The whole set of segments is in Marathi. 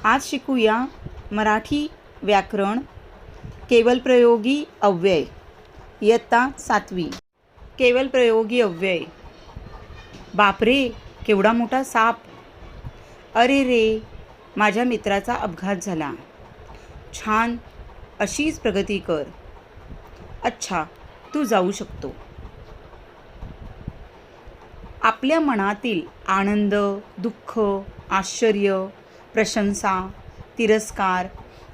आज शिकूया मराठी व्याकरण केवलप्रयोगी अव्यय इयत्ता 7वी। केवलप्रयोगी अव्यय। बापरे, केवढा मोठा साप. अरे रे, माझ्या मित्राचा अपघात झाला. छान, अशीच प्रगती कर. अच्छा, तू जाऊ शकतो. आपल्या मनातील आनंद, दुःख, आश्चर्य, प्रशंसा, तिरस्कार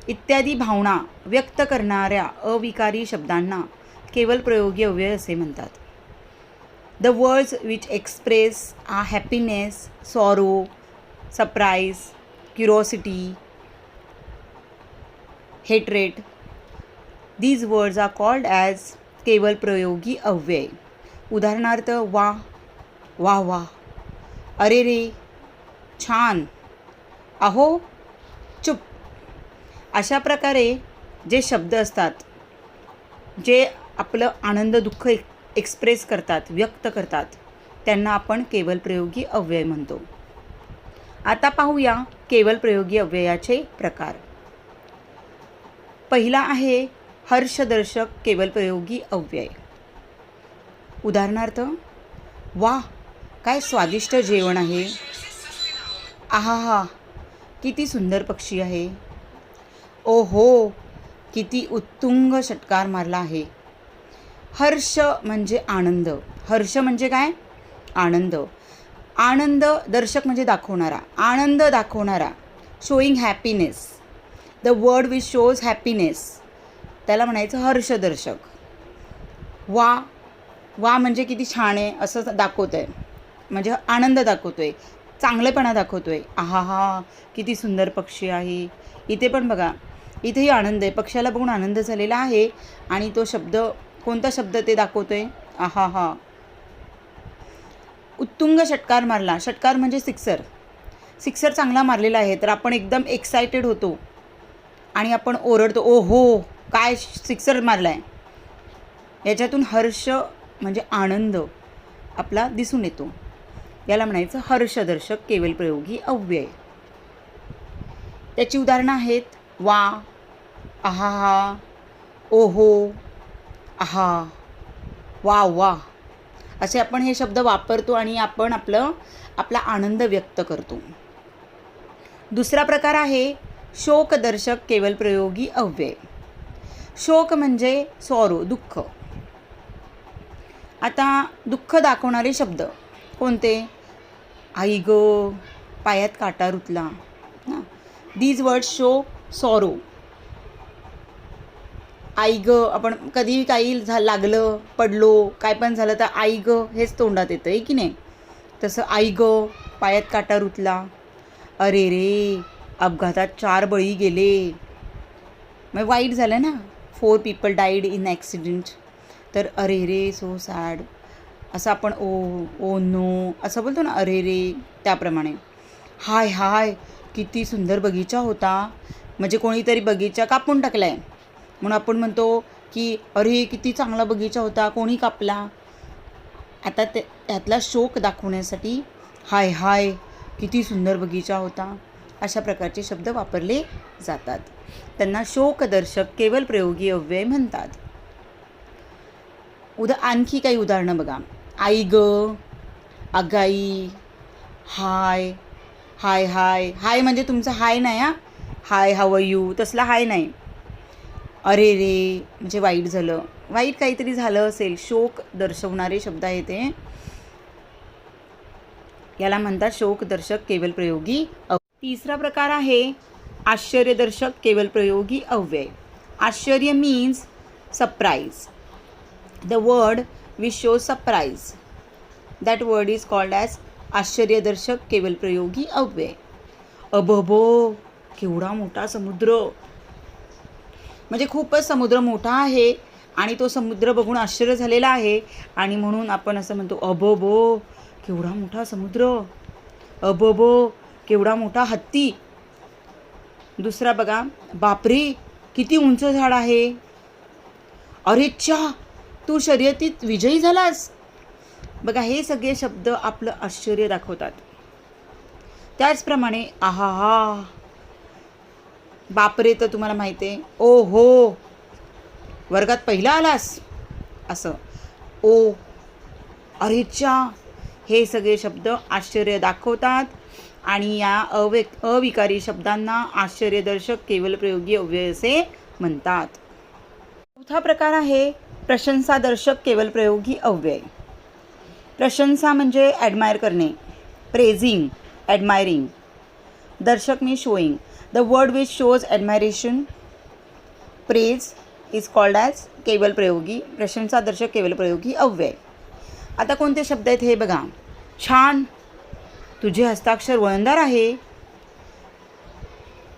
इत्यादी भावना व्यक्त करणाऱ्या अविकारी शब्दांना केवलप्रयोगी अव्यय असे म्हणतात. The words which express are happiness, sorrow, surprise, curiosity, hatred. These words are called as केवलप्रयोगी अव्यय. उदाहरणार्थ वा, वाह वाह, अरे रे, छान, अहो, चुप. अशा प्रकारे जे शब्द असतात, जे आपलं आनंद दुःख एक्सप्रेस करतात, व्यक्त करतात, त्यांना आपण केवलप्रयोगी अव्यय म्हणतो. आता पाहूया केवलप्रयोगी अव्ययाचे प्रकार. पहिला आहे हर्षदर्शक केवलप्रयोगी अव्यय. उदाहरणार्थ वाह, काय स्वादिष्ट जेवण आहे. आहा, किती सुंदर पक्षी आहे. ओहो, किती उत्तुंग षटकार मारला आहे. हर्ष म्हणजे आनंद. हर्ष म्हणजे काय? आनंद. आनंद दर्शक म्हणजे दाखवणारा, आनंद दाखवणारा. Showing happiness. The word which shows happiness, त्याला म्हणायचं हर्षदर्शक. वा, वा म्हणजे किती छान आहे असं दाखवतं आहे, म्हणजे आनंद दाखवतो आहे, चांगलेपणा दाखवतो आहे. आहा हा, किती सुंदर पक्षी आहे. इथे पण बघा, इथेही आनंद आहे, पक्ष्याला बघून आनंद झालेला आहे. आणि तो शब्द, कोणता शब्द ते दाखवतो आहे? आहा हा. उत्तुंग षटकार मारला. षटकार म्हणजे सिक्सर. सिक्सर चांगला मारलेला आहे, तर आपण एकदम एक्सायटेड होतो आणि आपण ओरडतो, ओ हो, काय सिक्सर मारला आहे. याच्यातून हर्ष म्हणजे आनंद आपला दिसून येतो. याला म्हणायचं हर्षदर्शक केवलप्रयोगी अव्यय. त्याची उदाहरणं आहेत वा, आहा हा, ओहो, आहा, वा वा. असे आपण हे शब्द वापरतो आणि आपण आपला आनंद व्यक्त करतो. दुसरा प्रकार आहे शोकदर्शक केवलप्रयोगी अव्यय. शोक म्हणजे सॉरो, दुःख. आता दुःख दाखवणारे शब्द कोणते? आई ग, पायात काटा रुतला. These words show sorrow. आई ग, आपण कधी काही लागलं, पडलो, काय पण झालं तर आई ग हेच तोंडात येतं आहे की नाही. तसं आई ग, पायात काटा रुतला. अरे रे, अपघातात 4 बळी गेले. मग वाईट झालं ना, 4 people डाईड इन ॲक्सिडेंट. तर अरे रे, सो सॅड. असं आपण ओ नो असं बोलतो ना, अरे रे, त्याप्रमाणे. हाय हाय, किती सुंदर बगीचा होता. म्हणजे कोणीतरी बगीचा कापून टाकला आहे म्हणून आपण म्हणतो की अरे किती चांगला बगीचा होता, कोणी कापला. आता त्यातला शोक दाखवण्यासाठी हाय हाय, किती सुंदर बगीचा होता, अशा प्रकारचे शब्द वापरले जातात. त्यांना शोकदर्शक केवलप्रयोगी अव्यय म्हणतात. आणखी काही उदाहरणं बघा. आई ग, अगाई, हाय, हाय हाय. हाय म्हणजे तुमचं हाय नाही हा, हाय हाव यू तसला हाय नाही. अरे रे म्हणजे वाईट झालं, वाईट काहीतरी झालं असेल, शोक दर्शवणारे शब्द आहेत ते. याला म्हणतात शोकदर्शक केवलप्रयोगी. तिसरा प्रकार आहे आश्चर्यदर्शक केवलप्रयोगी अव्यय. आश्चर्य means surprise. The word which shows surprise, that word is called as आश्चर्यदर्शक केवलप्रयोगी अव्यय. अबबो, केवढा मोठा समुद्र. म्हणजे खूपच समुद्र मोठा आहे आणि तो समुद्र बघून आश्चर्य झालेला आहे आणि म्हणून आपण असं म्हणतो अबबो, केवढा मोठा समुद्र. अबबो, केवढा मोठा हत्ती. दुसरा बघा, बापरे, किती उंच झाड आहे. अरे च्या, तू शर्यतीत विजयी झालास. बघा, हे सगळे शब्द आपलं आश्चर्य दाखवतात. त्याचप्रमाणे आहा हा, बापरे तर तुम्हाला माहिती आहे, ओ हो वर्गात पहिला आलास असं, ओ अरेच्या, हे सगळे शब्द आश्चर्य दाखवतात आणि या अविकारी शब्दांना आश्चर्यदर्शक केवलप्रयोगी अव्यय असे म्हणतात. चौथा प्रकार आहे प्रशंसादर्शक केवलप्रयोगी अव्यय. प्रशंसा म्हणजे ॲडमायर करणे, प्रेझिंग, ॲडमायरिंग. दर्शक मी showing. The word which shows admiration, praise is called as केवलप्रयोगी, प्रशंसादर्शक केवलप्रयोगी अव्यय. आता कोणते शब्द आहेत हे बघा. छान, तुझे हस्ताक्षर वळणदार आहे.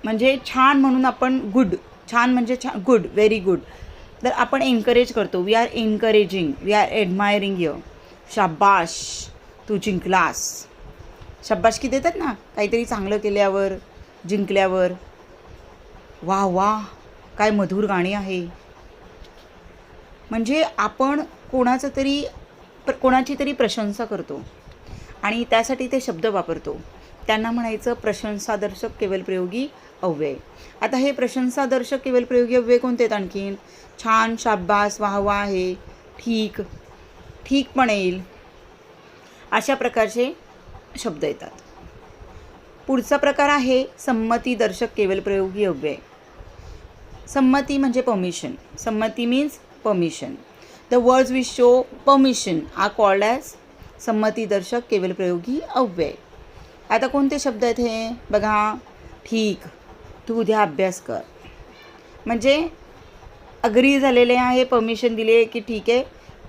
म्हणजे छान म्हणून आपण गुड, छान म्हणजे छान, गुड, व्हेरी गुड. तर आपण एनकरेज करतो, we are encouraging, we are admiring you. शाबाश, तू जिंकलास. शाबासकी देतात ना काहीतरी चांगलं केल्यावर, जिंकल्यावर. वा वा, काय मधुर गाणी आहे. म्हणजे आपण कोणाची तरी प्रशंसा करतो आणि त्यासाठी ते शब्द वापरतो, त्यांना म्हणायचं प्रशंसादर्शक केवलप्रयोगी अव्यय. आता हे प्रशंसादर्शक केवलप्रयोगी अव्यय कोणते आहेत आणखीन? छान, शाबास, वाहवा आहे, ठीक, ठीक पण येईल, अशा प्रकारचे शब्द येतात. पुढचा प्रकार आहे संमतीदर्शक केवलप्रयोगी अव्यय. संमती म्हणजे परमिशन. संमती means permission. The words which show permission are called as संमतीदर्शक केवलप्रयोगी अव्यय. आता कोणते शब्द आहेत हे बघा. ठीक, तू उद्या अभ्यास कर. म्हणजे अग्री झालेले आहे, परमिशन दिले की ठीक आहे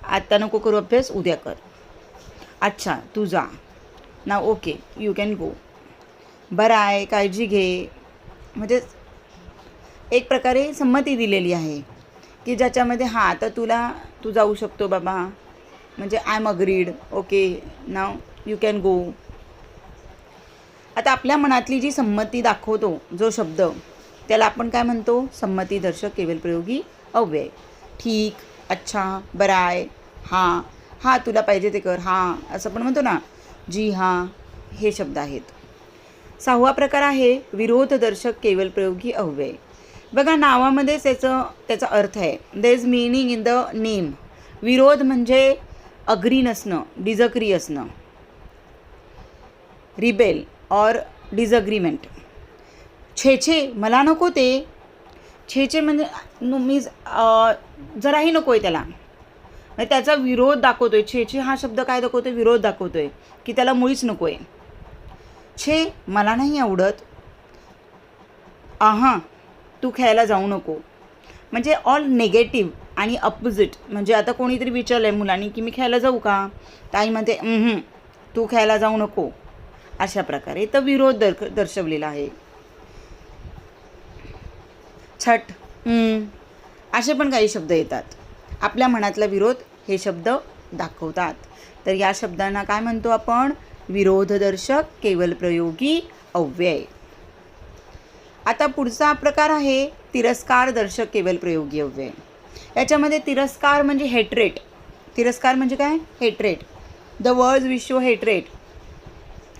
आता नको करू अभ्यास, उद्या कर. अच्छा, तू जा ना, ओके यू कॅन गो. बरं आहे, काळजी घे. म्हणजे एक प्रकारे संमती दिलेली आहे की ज्याच्यामध्ये हां आता तू जाऊ शकतो बाबा, म्हणजे I am agreed, okay now you can go. आता आपल्या मनातली जी संमती दाखवतो जो शब्द, त्याला आपण काय म्हणतो? संमतीदर्शक केवलप्रयोगी अव्यय. ठीक, अच्छा, बरं आहे, हां हां तुला पाहिजे ते कर, हां असं पण म्हणतो ना, जी हां, हे शब्द आहेत. सहावा प्रकार आहे विरोधदर्शक केवलप्रयोगी अव्यय. बघा नावामध्येच त्याचा अर्थ आहे. There is meaning in the name. विरोध म्हणजे अग्री नसणं, डिजअग्री असणं, रिबेल और डिजअग्रीमेंट. छे मला नको ते. छे म्हणजे मी जराही नको आहे त्याला, म्हणजे त्याचा विरोध दाखवतोय. छे हा शब्द काय दाखवतोय? विरोध दाखवतोय की त्याला मुळीच नको आहे. छे मला नाही आवडत. तू खेळायला जाऊ नको. म्हणजे ऑल नेगेटिव्ह आणि अपोजिट. म्हणजे आता कोणीतरी विचारलं आहे मुलांनी की मी खेळायला जाऊ का, ताई म्हणते तू खेळायला जाऊ नको. अशा प्रकारे तर विरोध दर्शवलेला आहे. छट, असे पण काही शब्द येतात. आपल्या मनातला विरोध हे शब्द दाखवतात. तर या शब्दांना काय म्हणतो आपण? विरोधदर्शक केवलप्रयोगी अव्यय. आता पुढचा प्रकार आहे तिरस्कारदर्शक केवलप्रयोगी अव्यय. याच्यामध्ये तिरस्कार म्हणजे हेट्रेट. तिरस्कार म्हणजे काय? Hatred. The words which show hatred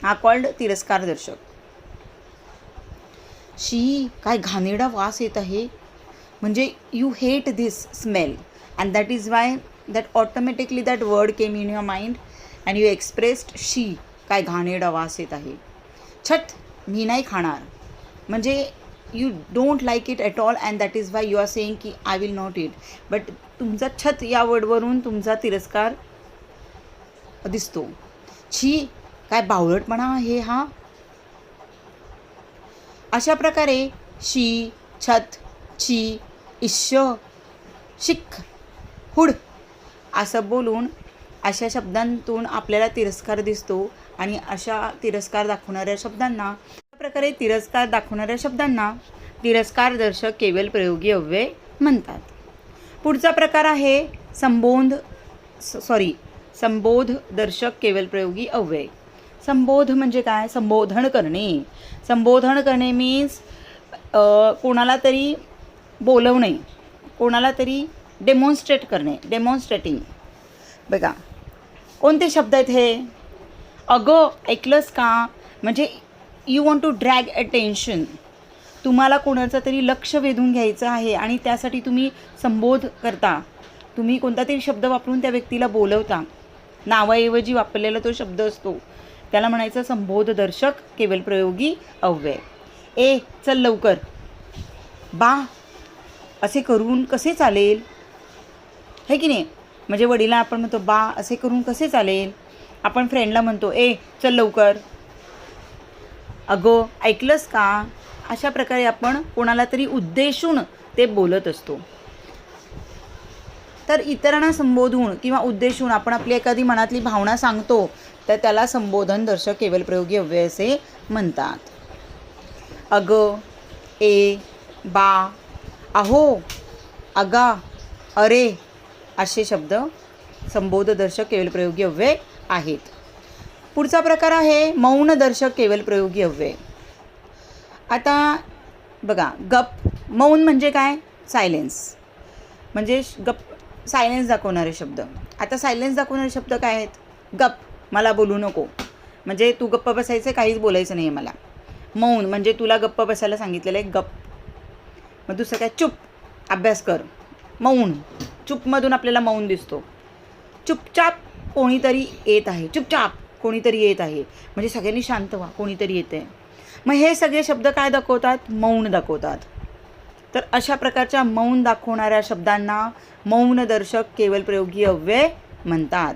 are called तिरस्कारदर्शक. शी, काय घाणेरडा वास येत आहे. म्हणजे you hate this smell and that is why that automatically that word came in your mind and you expressed शी, काय घाणेरडा वास येत आहे. छट, मी नाही खाणार. म्हणजे you don't like it at all and that is why you are saying की I will not eat. But तुमचा छत या वर्डवरून तुमचा तिरस्कार दिसतो. छी, काय बावळटपणा आहे हा. अशा प्रकारे शी, छत, छी, इश्श, शिक, हुड असं बोलून अशा शब्दांतून आपल्याला तिरस्कार दिसतो. आणि अशा तिरस्कार दाखवणाऱ्या शब्दांना, अशा प्रकारे तिरस्कार दाखवणाऱ्या शब्दांना तिरस्कारदर्शक केवलप्रयोगी अव्यय म्हणतात. पुढचा प्रकार आहे संबोधदर्शक केवलप्रयोगी अव्यय. संबोध म्हणजे काय? संबोधन करणे. संबोधन करणे मीन्स कोणाला तरी बोलवणे, कोणाला तरी डेमॉन्स्ट्रेट करणे, डेमॉन्स्ट्रेटिंग. बघा कोणते शब्द आहेत हे. ऐकलंस का म्हणजे you want to drag attention. तुम्हाला कोणाचं तरी लक्ष वेधून घ्यायचं आहे आणि त्यासाठी तुम्ही संबोध करता, तुम्ही कोणता तरी शब्द वापरून त्या व्यक्तीला बोलवता, नावाऐवजी वापरलेला तो शब्द असतो, त्याला म्हणायचं संबोधदर्शक केवलप्रयोगी अव्यय. ए चल लवकर, बा असे करून कसे चालेल, है की नाही. म्हणजे वडिला आपण म्हणतो बा असे करून कसे चालेल. आपण फ्रेंडला म्हणतो ए चल लवकर, अगो ऐकलंस का. अशा प्रकारे आपण कोणाला तरी उद्देशून ते बोलत असतो. तर इतरांना संबोधून किंवा उद्देशून आपण आपली एखादी मनातली भावना सांगतो तर त्याला संबोधन दर्शक केवलप्रयोगी अव्यय असे म्हणतात. अग, ए, बा, अहो, अगा, अरे असे शब्द संबोधदर्शक केवलप्रयोगी अव्यय आहेत. पुढचा प्रकार आहे मौनदर्शक केवलप्रयोगी अव्यय. आता बघा, गप, मौन म्हणजे काय, सायलेन्स, म्हणजे गप सायलेन्स दाखवणारे शब्द. आता सायलेन्स दाखवणारे शब्द काय आहेत, गप मला बोलू नको, म्हणजे तू गप्प बसायचं, काहीच बोलायचं नाही आहे मला. मौन म्हणजे तुला गप्प बसायला सांगितलेलं आहे, गप. मग दुसरं काय, चुप अभ्यास कर, मौन, चुपमधून आपल्याला मौन दिसतो. चुपचाप कोणीतरी येत आहे, चुपचाप कोणीतरी येत आहे म्हणजे सगळ्यांनी शांत व्हा, कोणीतरी येत आहे. मग हे सगळे शब्द काय दाखवतात, मौन दाखवतात. तर अशा प्रकारच्या मौन दाखवणाऱ्या शब्दांना मौनदर्शक केवलप्रयोगी अव्यय म्हणतात.